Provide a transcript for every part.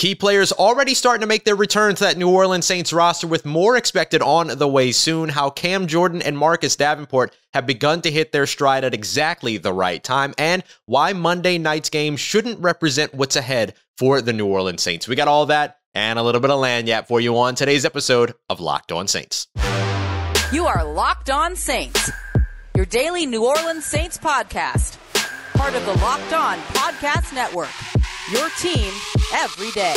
Key players already starting to make their return to that New Orleans Saints roster, with more expected on the way soon. How Cam Jordan and Marcus Davenport have begun to hit their stride at exactly the right time, and why Monday night's game shouldn't represent what's ahead for the New Orleans Saints. We got all that and a little bit of lanyap for you on today's episode of Locked On Saints. You are Locked On Saints, your daily New Orleans Saints podcast. Part of the Locked On Podcast Network, your team every day.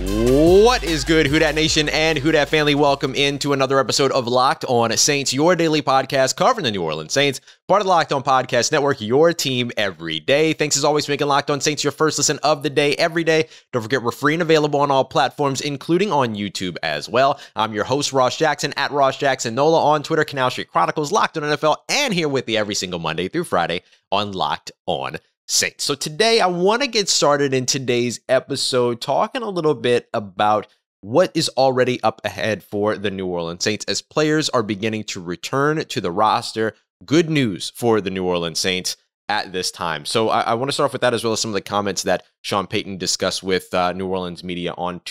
What is good, Who Dat Nation and Who Dat family? Welcome into another episode of Locked On Saints, your daily podcast covering the New Orleans Saints, part of the Locked On Podcast Network, your team every day. Thanks as always for making Locked On Saints your first listen of the day every day. Don't forget we're free and available on all platforms, including on YouTube as well. I'm your host, Ross Jackson, at Ross Jackson Nola on Twitter, Canal Street Chronicles, Locked On NFL, and here with you every single Monday through Friday on Locked On Saints. So today I want to get started in today's episode talking a little bit about what is already up ahead for the New Orleans Saints as players are beginning to return to the roster. Good news for the New Orleans Saints at this time. So I want to start off with that, as well as some of the comments that Sean Payton discussed with New Orleans media on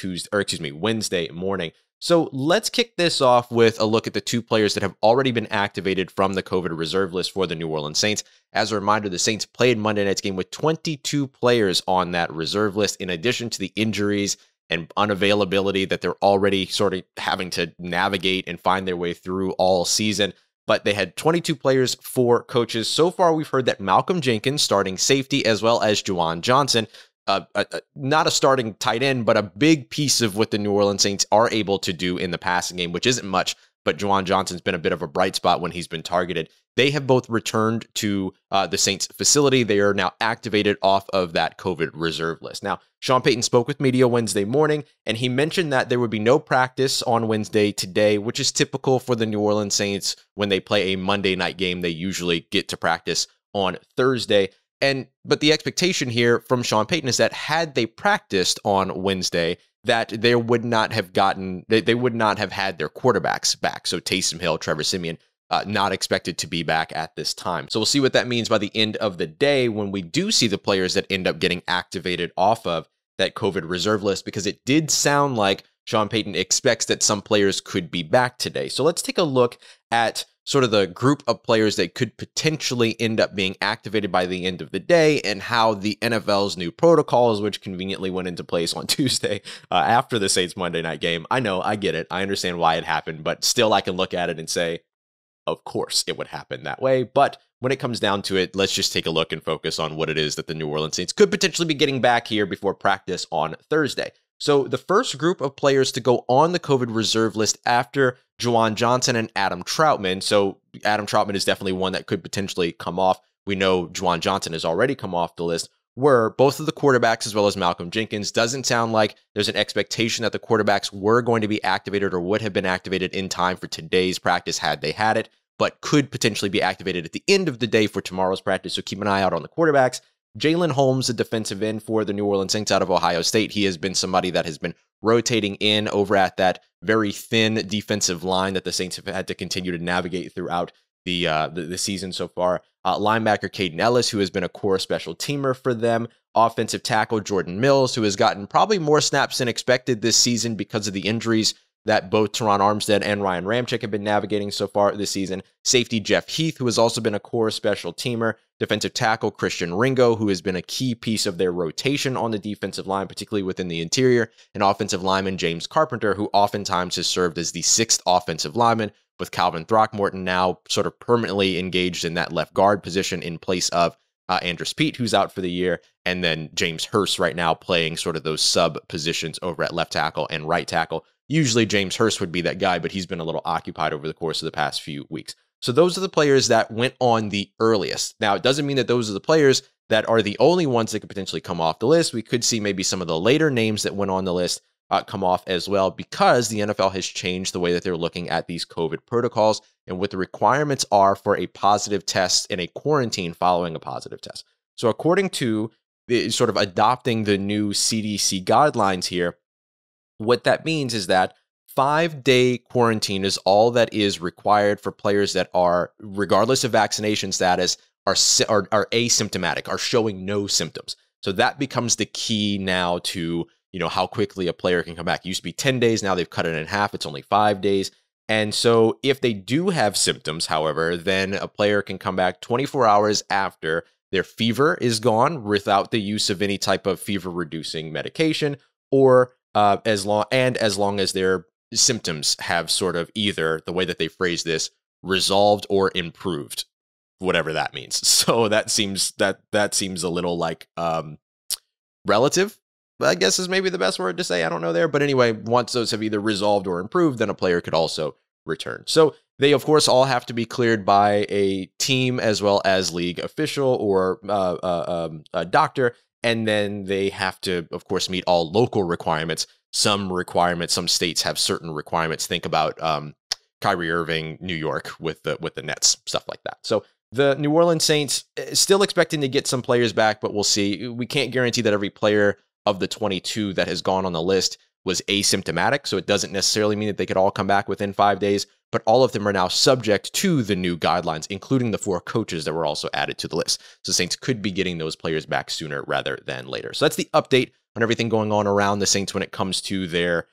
Wednesday morning. So let's kick this off with a look at the two players that have already been activated from the COVID reserve list for the New Orleans Saints. As a reminder, the Saints played Monday night's game with 22 players on that reserve list, in addition to the injuries and unavailability that they're already sort of having to navigate and find their way through all season. But they had 22 players, 4 coaches. So far, we've heard that Malcolm Jenkins, starting safety, as well as Juwan Johnson, not a starting tight end, but a big piece of what the New Orleans Saints are able to do in the passing game, which isn't much, but Juwan Johnson's been a bit of a bright spot when he's been targeted. They have both returned to the Saints facility. They are now activated off of that COVID reserve list. Now, Sean Payton spoke with media Wednesday morning, and he mentioned that there would be no practice on Wednesday today, which is typical for the New Orleans Saints. When they play a Monday night game, they usually get to practice on Thursday. But the expectation here from Sean Payton is that had they practiced on Wednesday, that they would not have had their quarterbacks back. So Taysom Hill, Trevor Siemian, not expected to be back at this time. So we'll see what that means by the end of the day when we do see the players that end up getting activated off of that COVID reserve list, because it did sound like Sean Payton expects that some players could be back today. So let's take a look at sort of the group of players that could potentially end up being activated by the end of the day, and how the NFL's new protocols, which conveniently went into place on Tuesday after the Saints Monday night game. I know, I get it. I understand why it happened, but still I can look at it and say, of course it would happen that way. But when it comes down to it, let's just take a look and focus on what it is that the New Orleans Saints could potentially be getting back here before practice on Thursday. So the first group of players to go on the COVID reserve list after Juwan Johnson and Adam Troutman. So Adam Troutman is definitely one that could potentially come off. We know Juwan Johnson has already come off the list. Were both of the quarterbacks, as well as Malcolm Jenkins. Doesn't sound like there's an expectation that the quarterbacks were going to be activated or would have been activated in time for today's practice had they had it, but could potentially be activated at the end of the day for tomorrow's practice. So keep an eye out on the quarterbacks. Jalen Holmes, the defensive end for the New Orleans Saints out of Ohio State. He has been somebody that has been rotating in over at that very thin defensive line that the Saints have had to continue to navigate throughout the season so far. Linebacker Caden Ellis, who has been a core special teamer for them. Offensive tackle Jordan Mills, who has gotten probably more snaps than expected this season because of the injuries that both Teron Armstead and Ryan Ramczyk have been navigating so far this season. Safety Jeff Heath, who has also been a core special teamer. Defensive tackle Christian Ringo, who has been a key piece of their rotation on the defensive line, particularly within the interior. And offensive lineman James Carpenter, who oftentimes has served as the 6th offensive lineman, with Calvin Throckmorton now sort of permanently engaged in that left guard position in place of Andrus Peat, who's out for the year, and then James Hurst right now playing sort of those sub positions over at left tackle and right tackle. Usually James Hurst would be that guy, but he's been a little occupied over the course of the past few weeks. So those are the players that went on the earliest. Now, it doesn't mean that those are the players that are the only ones that could potentially come off the list. We could see maybe some of the later names that went on the list come off as well, because the NFL has changed the way that they're looking at these COVID protocols and what the requirements are for a positive test and a quarantine following a positive test. So according to the sort of adopting the new CDC guidelines here, what that means is that 5-day quarantine is all that is required for players that are, regardless of vaccination status, are asymptomatic, are showing no symptoms. So that becomes the key now to, how quickly a player can come back. It used to be 10 days. Now they've cut it in half. It's only 5 days. And so if they do have symptoms, however, then a player can come back 24 hours after their fever is gone without the use of any type of fever-reducing medication, or as long as their symptoms have sort of either, the way that they phrase this, resolved or improved, whatever that means. So that seems a little like relative, I guess is maybe the best word to say. I don't know there. But anyway, once those have either resolved or improved, then a player could also return. So they, of course, all have to be cleared by a team as well as league official or a doctor. And then they have to, of course, meet all local requirements. Some states have certain requirements. Think about Kyrie Irving, New York with the Nets, stuff like that. So the New Orleans Saints still expecting to get some players back, but we'll see. We can't guarantee that every player of the 22 that has gone on the list was asymptomatic, so it doesn't necessarily mean that they could all come back within 5 days, but all of them are now subject to the new guidelines, including the 4 coaches that were also added to the list. So Saints could be getting those players back sooner rather than later. So that's the update on everything going on around the Saints when it comes to their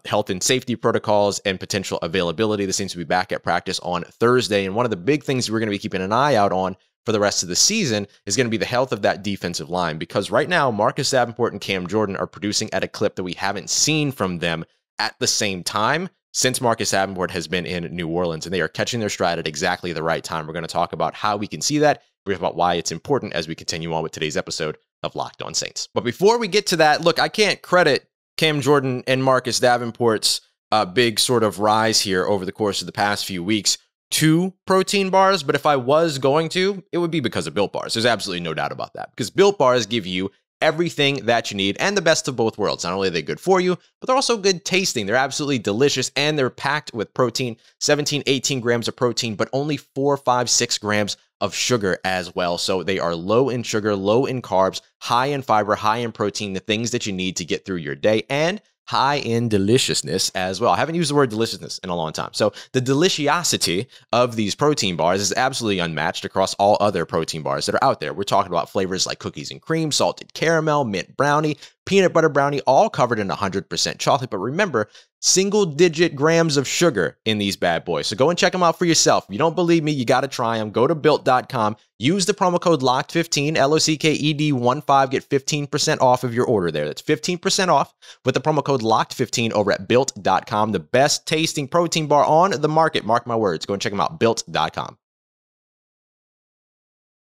health and safety protocols and potential availability. The Saints will be back at practice on Thursday, and one of the big things we're going to be keeping an eye out on for the rest of the season is going to be the health of that defensive line, because right now Marcus Davenport and Cam Jordan are producing at a clip that we haven't seen from them at the same time since Marcus Davenport has been in New Orleans, and they are catching their stride at exactly the right time. We're going to talk about how we can see that. We're going to talk about why it's important as we continue on with today's episode of Locked On Saints. But before we get to that, look, I can't credit Cam Jordan and Marcus Davenport's big sort of rise here over the course of the past few weeks to protein bars, but if I was going to, it would be because of Built Bars. There's absolutely no doubt about that, because Built Bars give you everything that you need and the best of both worlds. Not only are they good for you, but they're also good tasting. They're absolutely delicious, and they're packed with protein, 17, 18 grams of protein, but only 4, 5, 6 grams of sugar as well. So they are low in sugar, low in carbs, high in fiber, high in protein, the things that you need to get through your day, and high in deliciousness as well. I haven't used the word deliciousness in a long time. So the deliciosity of these protein bars is absolutely unmatched across all other protein bars that are out there. We're talking about flavors like cookies and cream, salted caramel, mint brownie, peanut butter brownie, all covered in 100% chocolate. But remember, single-digit grams of sugar in these bad boys. So go and check them out for yourself. If you don't believe me, you got to try them. Go to Built.com. Use the promo code LOCKED15, LOCKED15, get 15% off of your order there. That's 15% off with the promo code LOCKED15 over at Built.com. The best tasting protein bar on the market. Mark my words. Go and check them out. Built.com.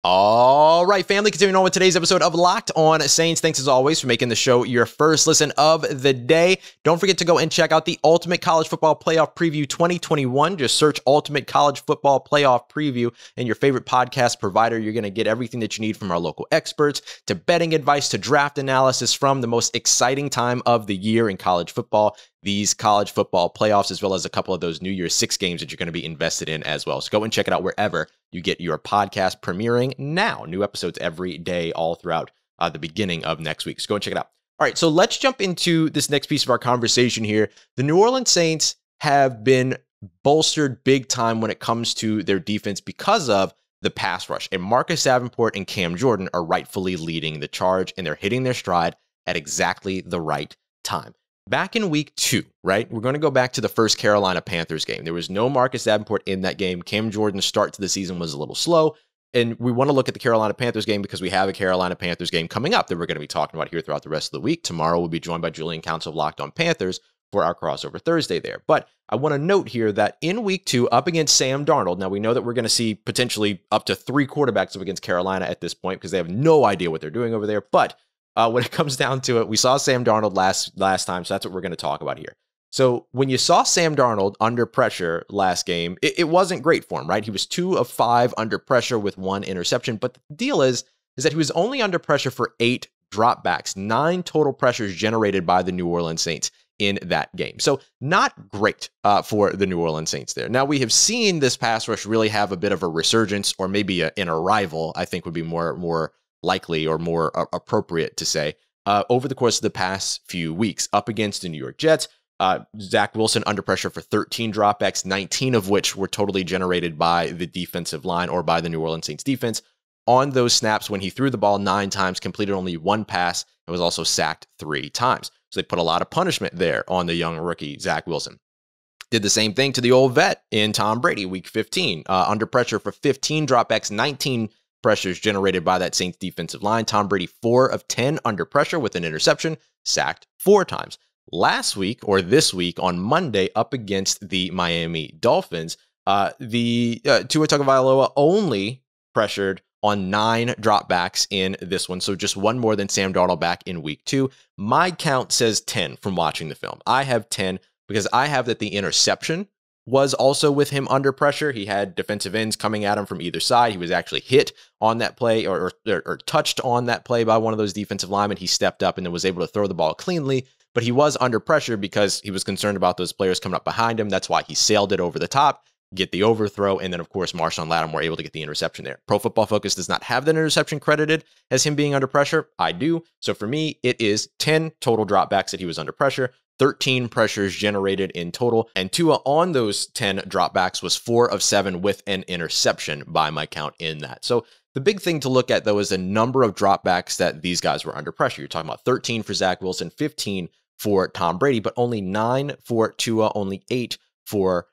All right, family, continuing on with today's episode of Locked On Saints. Thanks as always for making the show your first listen of the day. Don't forget to go and check out the Ultimate College Football Playoff Preview 2021. Just search Ultimate College Football Playoff Preview in your favorite podcast provider. You're going to get everything that you need from our local experts to betting advice to draft analysis from the most exciting time of the year in college football, these college football playoffs, as well as a couple of those New Year's 6 games that you're going to be invested in as well. So go and check it out wherever you get your podcast, premiering now. New episodes every day, all throughout the beginning of next week. So go and check it out. All right, so let's jump into this next piece of our conversation here. The New Orleans Saints have been bolstered big time when it comes to their defense because of the pass rush. And Marcus Davenport and Cam Jordan are rightfully leading the charge, and they're hitting their stride at exactly the right time. Back in week 2, right? We're going to go back to the first Carolina Panthers game. There was no Marcus Davenport in that game. Cam Jordan's start to the season was a little slow. And we want to look at the Carolina Panthers game because we have a Carolina Panthers game coming up that we're going to be talking about here throughout the rest of the week. Tomorrow we'll be joined by Julian Council of Locked On Panthers for our crossover Thursday there. But I want to note here that in week 2, up against Sam Darnold, now we know that we're going to see potentially up to 3 quarterbacks up against Carolina at this point because they have no idea what they're doing over there. But when it comes down to it, we saw Sam Darnold last time, so that's what we're going to talk about here. So when you saw Sam Darnold under pressure last game, it wasn't great for him, right? He was 2 of 5 under pressure with 1 interception. But the deal is that he was only under pressure for 8 dropbacks, 9 total pressures generated by the New Orleans Saints in that game. So not great for the New Orleans Saints there. Now, we have seen this pass rush really have a bit of a resurgence, or maybe an arrival, I think would be more likely or more appropriate to say, over the course of the past few weeks, up against the New York Jets, Zach Wilson under pressure for 13 dropbacks, 19 of which were totally generated by the defensive line or by the New Orleans Saints defense. On those snaps, when he threw the ball 9 times, completed only 1 pass, and was also sacked 3 times. So they put a lot of punishment there on the young rookie, Zach Wilson. Did the same thing to the old vet in Tom Brady, week 15. Under pressure for 15 dropbacks, 19 pressures generated by that Saints defensive line. Tom Brady, 4 of 10 under pressure with an interception, sacked 4 times. Last week, or this week, on Monday, up against the Miami Dolphins, the Tua Tagovailoa only pressured on 9 dropbacks in this one, so just 1 more than Sam Darnold back in week 2. My count says 10 from watching the film. I have 10 because I have that the interception was also with him under pressure. He had defensive ends coming at him from either side. He was actually hit on that play or touched on that play by one of those defensive linemen. He stepped up and then was able to throw the ball cleanly, but he was under pressure because he was concerned about those players coming up behind him. That's why he sailed it over the top, get the overthrow, and then, of course, Marshawn Lattimore able to get the interception there. Pro Football Focus does not have that interception credited as him being under pressure. I do. So for me, it is 10 total dropbacks that he was under pressure, 13 pressures generated in total, and Tua on those 10 dropbacks was 4 of 7 with an interception by my count in that. So the big thing to look at, though, is the number of dropbacks that these guys were under pressure. You're talking about 13 for Zach Wilson, 15 for Tom Brady, but only 9 for Tua, only 8 for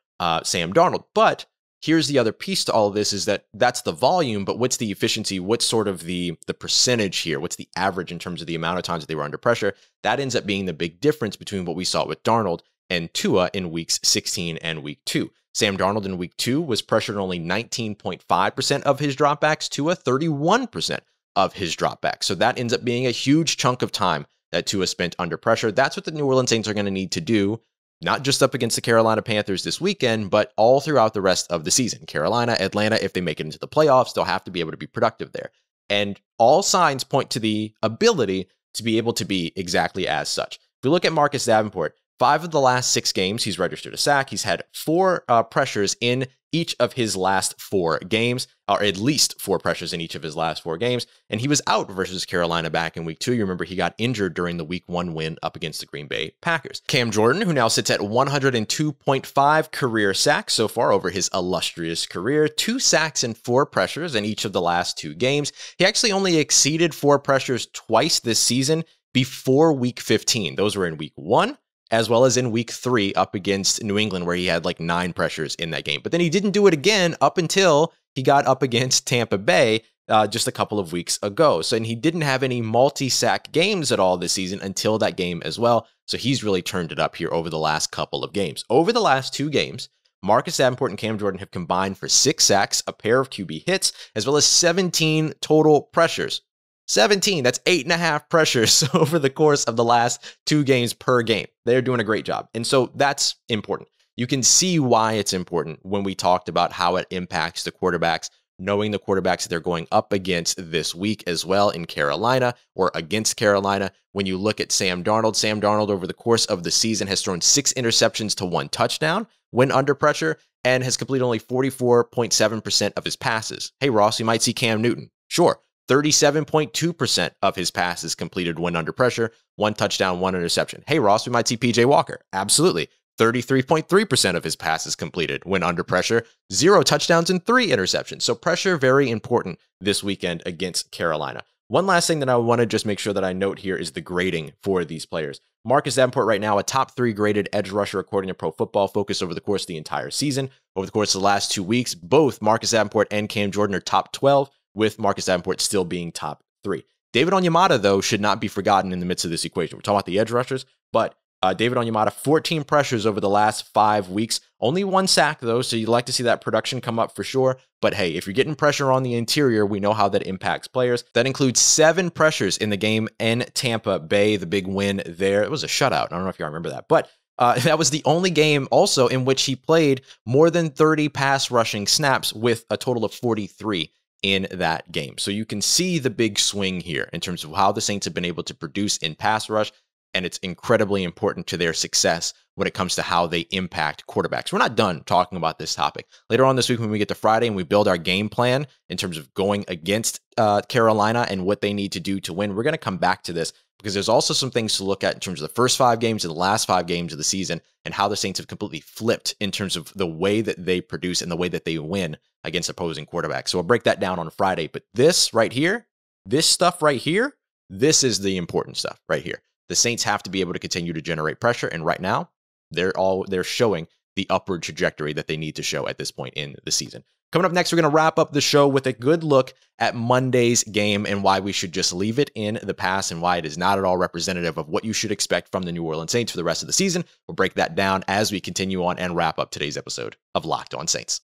Sam Darnold. But here's the other piece to all of this is that that's the volume, but what's the efficiency? What's sort of the percentage here? What's the average in terms of the amount of times that they were under pressure? That ends up being the big difference between what we saw with Darnold and Tua in weeks 16 and week 2. Sam Darnold in week 2 was pressured only 19.5% of his dropbacks, Tua 31% of his dropbacks. So that ends up being a huge chunk of time that Tua spent under pressure. That's what the New Orleans Saints are going to need to do, not just up against the Carolina Panthers this weekend, but all throughout the rest of the season. Carolina, Atlanta, if they make it into the playoffs, they'll have to be able to be productive there. And all signs point to the ability to be able to be exactly as such. If we look at Marcus Davenport, 5 of the last 6 games, he's registered a sack. He's had 4 pressures in each of his last 4 games, or at least 4 pressures in each of his last 4 games. And he was out versus Carolina back in week 2. You remember he got injured during the week 1 win up against the Green Bay Packers. Cam Jordan, who now sits at 102.5 career sacks so far over his illustrious career, 2 sacks and 4 pressures in each of the last 2 games. He actually only exceeded 4 pressures twice this season before week 15. Those were in week 1. As well as in week 3 up against New England, where he had like 9 pressures in that game. But then he didn't do it again up until he got up against Tampa Bay just a couple of weeks ago. So, and he didn't have any multi-sack games at all this season until that game as well. So he's really turned it up here over the last couple of games. Over the last 2 games, Marcus Davenport and Cam Jordan have combined for 6 sacks, a pair of QB hits, as well as 17 total pressures. 17, that's 8.5 pressures over the course of the last 2 games per game. They're doing a great job. And so that's important. You can see why it's important when we talked about how it impacts the quarterbacks, knowing the quarterbacks that they're going up against this week as well in Carolina or against Carolina. When you look at Sam Darnold over the course of the season has thrown 6 interceptions to 1 touchdown when under pressure and has completed only 44.7% of his passes. Hey, Ross, you might see Cam Newton. Sure. 37.2% of his passes completed when under pressure, 1 touchdown, 1 interception. Hey, Ross, we might see PJ Walker. Absolutely. 33.3% of his passes completed when under pressure, 0 touchdowns and 3 interceptions. So pressure, very important this weekend against Carolina. One last thing that I want to just make sure that I note here is the grading for these players. Marcus Davenport right now, a top 3 graded edge rusher according to Pro Football Focus over the course of the entire season. Over the course of the last 2 weeks, both Marcus Davenport and Cam Jordan are top 12, with Marcus Davenport still being top 3. David Onyemata, though, should not be forgotten in the midst of this equation. We're talking about the edge rushers, but David Onyemata, 14 pressures over the last 5 weeks. Only 1 sack, though, so you'd like to see that production come up for sure. But hey, if you're getting pressure on the interior, we know how that impacts players. That includes 7 pressures in the game in Tampa Bay, the big win there. It was a shutout. I don't know if y'all remember that, but that was the only game also in which he played more than 30 pass rushing snaps with a total of 43 in that game. So you can see the big swing here in terms of how the Saints have been able to produce in pass rush, and it's incredibly important to their success when it comes to how they impact quarterbacks. We're not done talking about this topic. Later on this week when we get to Friday and we build our game plan in terms of going against Carolina and what they need to do to win, we're going to come back to this because there's also some things to look at in terms of the first 5 games and the last 5 games of the season and how the Saints have completely flipped in terms of the way that they produce and the way that they win against opposing quarterbacks. So we'll break that down on Friday. But this right here, this stuff right here, this is the important stuff right here. The Saints have to be able to continue to generate pressure. And right now, they're showing the upward trajectory that they need to show at this point in the season. Coming up next, we're going to wrap up the show with a good look at Monday's game and why we should just leave it in the past and why it is not at all representative of what you should expect from the New Orleans Saints for the rest of the season. We'll break that down as we continue on and wrap up today's episode of Locked On Saints.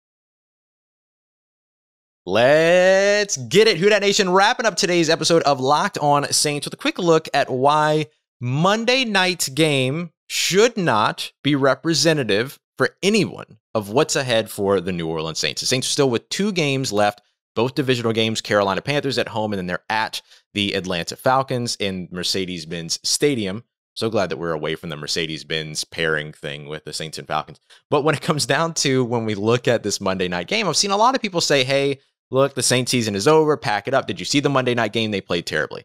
Let's get it. Who Dat Nation, wrapping up today's episode of Locked On Saints with a quick look at why Monday night's game should not be representative for anyone of what's ahead for the New Orleans Saints. The Saints are still with 2 games left, both divisional games, Carolina Panthers at home, and then they're at the Atlanta Falcons in Mercedes-Benz Stadium. So glad that we're away from the Mercedes-Benz pairing thing with the Saints and Falcons. But when it comes down to when we look at this Monday night game, I've seen a lot of people say, hey, look, the Saints season is over, pack it up. Did you see the Monday night game? They played terribly.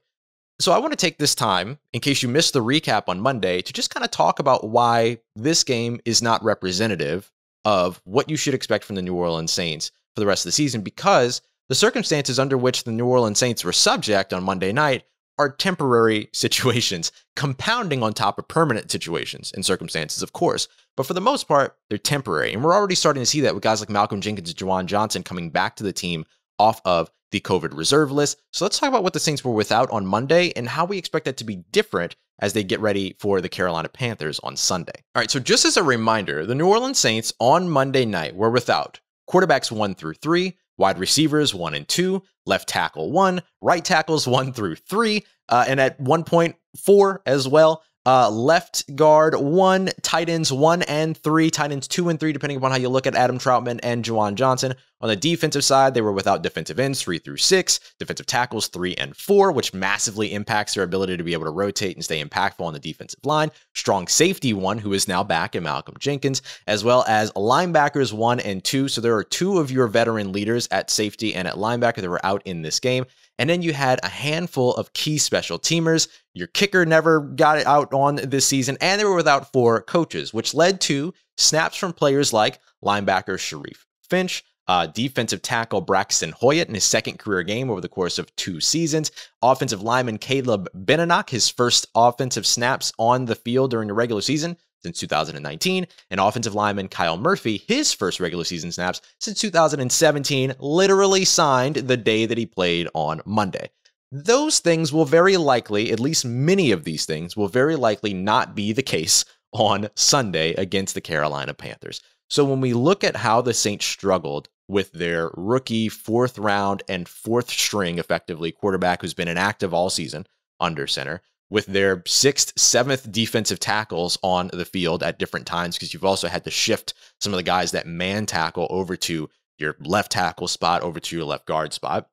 So I want to take this time, in case you missed the recap on Monday, to just kind of talk about why this game is not representative of what you should expect from the New Orleans Saints for the rest of the season, because the circumstances under which the New Orleans Saints were subject on Monday night are temporary situations, compounding on top of permanent situations and circumstances, of course. But for the most part, they're temporary. And we're already starting to see that with guys like Malcolm Jenkins and Juwan Johnson coming back to the team off of the COVID reserve list. So let's talk about what the Saints were without on Monday and how we expect that to be different as they get ready for the Carolina Panthers on Sunday. All right, so just as a reminder, the New Orleans Saints on Monday night were without quarterbacks 1 through 3, wide receivers 1 and 2, left tackle 1, right tackles 1 through 3, and at 1.4 as well. Left guard 1, tight ends 1 and 3, tight ends 2 and 3, depending upon how you look at Adam Troutman and Juwan Johnson. On the defensive side, they were without defensive ends 3 through 6, defensive tackles 3 and 4, which massively impacts their ability to be able to rotate and stay impactful on the defensive line. Strong safety 1, who is now back in Malcolm Jenkins, as well as linebackers 1 and 2. So there are 2 of your veteran leaders at safety and at linebacker that were out in this game. And then you had a handful of key special teamers. Your kicker never got it out on this season, and they were without 4 coaches, which led to snaps from players like linebacker Sharif Finch, defensive tackle Braxton Hoyt in his second career game over the course of 2 seasons, offensive lineman Caleb Benenoch, his first offensive snaps on the field during the regular season since 2019, and offensive lineman Kyle Murphy, his first regular season snaps since 2017, literally signed the day that he played on Monday. Those things will very likely, at least many of these things, will very likely not be the case on Sunday against the Carolina Panthers. So when we look at how the Saints struggled with their rookie 4th round and 4th string, effectively, quarterback who's been inactive all season under center, with their 6th, 7th defensive tackles on the field at different times, because you've also had to shift some of the guys that man tackle over to your left tackle spot, over to your left guard spot,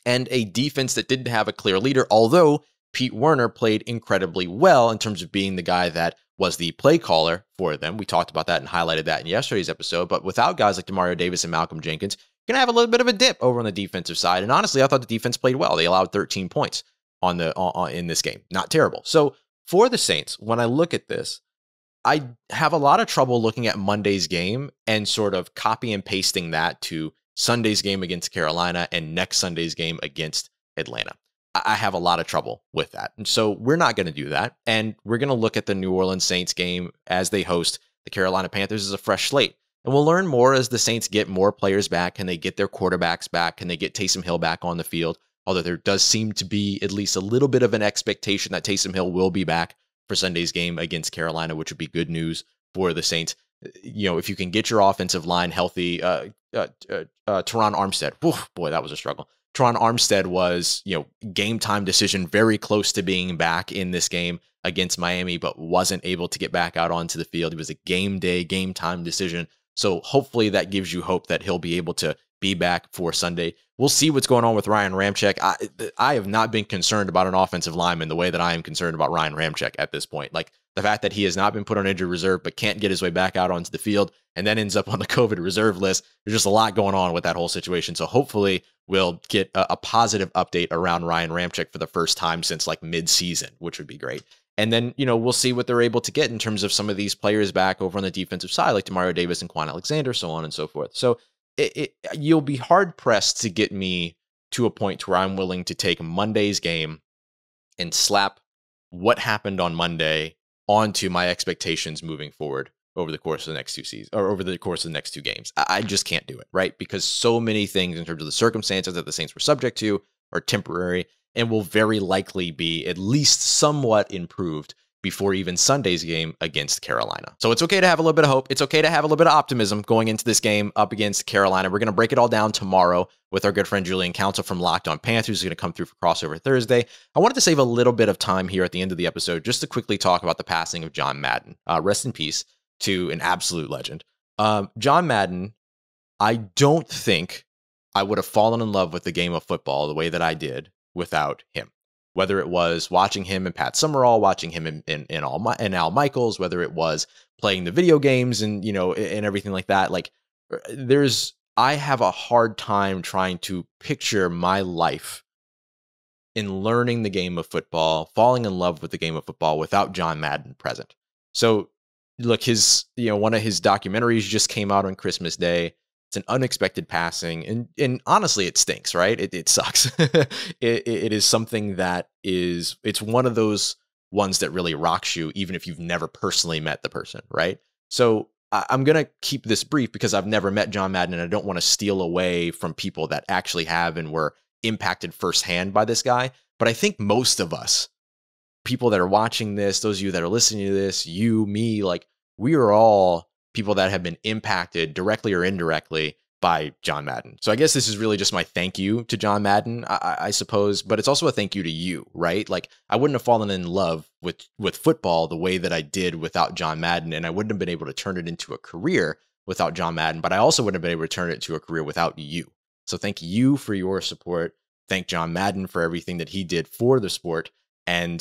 and a defense that didn't have a clear leader, although Pete Werner played incredibly well in terms of being the guy that was the play caller for them. We talked about that and highlighted that in yesterday's episode, but without guys like Demario Davis and Malcolm Jenkins, you're going to have a little bit of a dip over on the defensive side. And honestly, I thought the defense played well. They allowed 13 points in this game. Not terrible. So for the Saints, when I look at this, I have a lot of trouble looking at Monday's game and sort of copy and pasting that to Sunday's game against Carolina and next Sunday's game against Atlanta. I have a lot of trouble with that. And so we're not going to do that. And we're going to look at the New Orleans Saints game as they host the Carolina Panthers as a fresh slate. And we'll learn more as the Saints get more players back. Can they get their quarterbacks back? Can they get Taysom Hill back on the field? Although there does seem to be at least a little bit of an expectation that Taysom Hill will be back for Sunday's game against Carolina, which would be good news for the Saints. You know, if you can get your offensive line healthy, Teron Armstead, boy, that was a struggle. Teron Armstead was, game time decision, very close to being back in this game against Miami, but wasn't able to get back out onto the field. It was a game day, game time decision. So hopefully that gives you hope that he'll be able to be back for Sunday. We'll see what's going on with Ryan Ramczyk. I have not been concerned about an offensive lineman the way that I am concerned about Ryan Ramczyk at this point. Like, the fact that he has not been put on injured reserve but can't get his way back out onto the field and then ends up on the COVID reserve list. There's just a lot going on with that whole situation. So hopefully we'll get a positive update around Ryan Ramczyk for the first time since like mid-season, which would be great. And then, we'll see what they're able to get in terms of some of these players back over on the defensive side, like Demario Davis and Kwon Alexander, so on and so forth. So you'll be hard-pressed to get me to a point where I'm willing to take Monday's game and slap what happened on Monday onto my expectations moving forward over the course of the next two seasons, or over the course of the next two games. I just can't do it, right? Because so many things in terms of the circumstances that the Saints were subject to are temporary and will very likely be at least somewhat improved before even Sunday's game against Carolina. So it's okay to have a little bit of hope. It's okay to have a little bit of optimism going into this game up against Carolina. We're going to break it all down tomorrow with our good friend Julian Council from Locked On Panthers, who's going to come through for Crossover Thursday. I wanted to save a little bit of time here at the end of the episode just to quickly talk about the passing of John Madden. Rest in peace to an absolute legend. John Madden, I don't think I would have fallen in love with the game of football the way that I did without him. Whether it was watching him and Pat Summerall, watching him in Al Michaels, whether it was playing the video games and and everything like that. Like I have a hard time trying to picture my life in learning the game of football, falling in love with the game of football without John Madden present. So look, his one of his documentaries just came out on Christmas Day. It's an unexpected passing, and honestly, it stinks, right? It sucks. it is something that it's one of those ones that really rocks you, even if you've never personally met the person, right? So I'm going to keep this brief because I've never met John Madden, and I don't want to steal away from people that actually have and were impacted firsthand by this guy. But I think most of us, people that are watching this, those of you that are listening to this, you, me, like we are all people that have been impacted directly or indirectly by John Madden. So I guess this is really just my thank you to John Madden, I suppose, but it's also a thank you to you, right? Like I wouldn't have fallen in love with football the way that I did without John Madden, and I wouldn't have been able to turn it into a career without John Madden, but I also wouldn't have been able to turn it into a career without you. So thank you for your support. Thank John Madden for everything that he did for the sport, and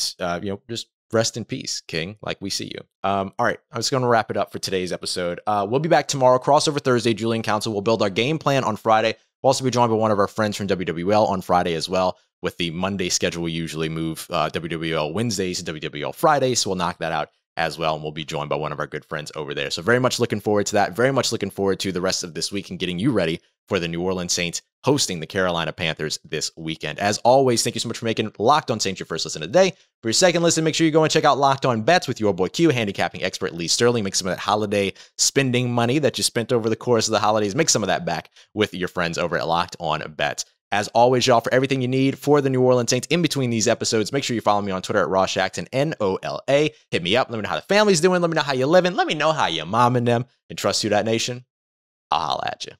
just rest in peace, King. Like we see you. All right, I'm just going to wrap it up for today's episode. We'll be back tomorrow, Crossover Thursday. Julian Council will build our game plan on Friday. We'll also be joined by one of our friends from WWL on Friday as well. With the Monday schedule, we usually move WWL Wednesdays to WWL Fridays, so we'll knock that out as well, and we'll be joined by one of our good friends over there. So very much looking forward to that. Very much looking forward to the rest of this week and getting you ready for the New Orleans Saints hosting the Carolina Panthers this weekend. As always, thank you so much for making Locked On Saints your first listen of the day. For your second listen, make sure you go and check out Locked On Bets with your boy Q, handicapping expert Lee Sterling. Make some of that holiday spending money that you spent over the course of the holidays. Make some of that back with your friends over at Locked On Bets. As always, y'all, for everything you need for the New Orleans Saints in between these episodes, make sure you follow me on Twitter at Ross Jackson, NOLA. Hit me up. Let me know how the family's doing. Let me know how you're living. Let me know how you're momming them. And trust you, that nation. I'll holla at you.